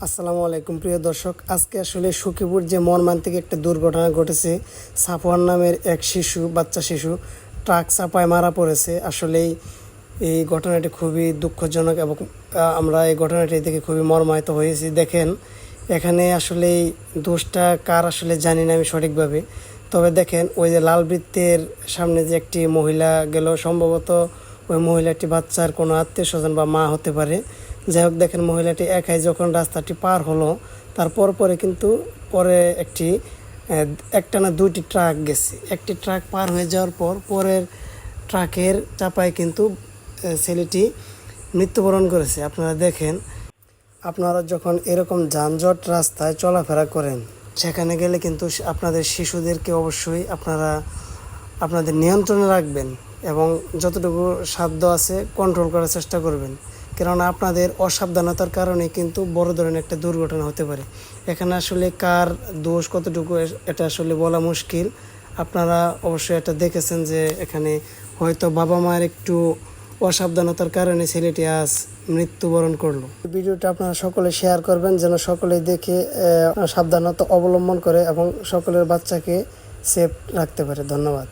আসসালামু আলাইকুম প্রিয় দর্শক, আজকে আসলে সখীপুর যে মর্মান্তিক একটা দুর্ঘটনা ঘটেছে। সাফওয়ান নামের এক বাচ্চা শিশু ট্রাক চাপায় মারা পড়েছে। আসলেই এই ঘটনাটি খুবই দুঃখজনক এবং আমরা এই ঘটনাটি দেখে খুবই মর্মাহত হয়েছি। দেখেন, এখানে আসলেই দোষটা কার আসলে জানি না আমি সঠিকভাবে। তবে দেখেন, ওই যে লাল বৃত্তের সামনে যে একটি মহিলা গেল, সম্ভবত ওই মহিলাটি বাচ্চার কোনো আত্মীয় স্বজন বা মা হতে পারে। যাই হোক, দেখেন মহিলাটি একাই যখন রাস্তাটি পার হলো, তারপর পরে কিন্তু পরে একটানা দুইটি ট্রাক গেছে। একটি ট্রাক পার হয়ে যাওয়ার পর পরের ট্রাকের চাপায় কিন্তু ছেলেটি মৃত্যুবরণ করেছে। আপনারা দেখেন, আপনারা যখন এরকম যানজট রাস্তায় চলাফেরা করেন, সেখানে গেলে কিন্তু আপনাদের শিশুদেরকে অবশ্যই আপনাদের নিয়ন্ত্রণে রাখবেন এবং যতটুকু সাধ্য আছে কন্ট্রোল করার চেষ্টা করবেন। কেননা আপনাদের অসাবধানতার কারণে কিন্তু বড় ধরনের একটা দুর্ঘটনা হতে পারে। এখানে আসলে কার দোষ কতটুকু এটা আসলে বলা মুশকিল। আপনারা অবশ্যই এটা দেখেছেন যে এখানে হয়তো বাবা মায়ের একটু অসাবধানতার কারণে ছেলেটি আজ মৃত্যুবরণ করলো। ভিডিওটা আপনারা সকলে শেয়ার করবেন যেন সকলে দেখে সাবধানতা অবলম্বন করে এবং সকলের বাচ্চাকে সেফ রাখতে পারে। ধন্যবাদ।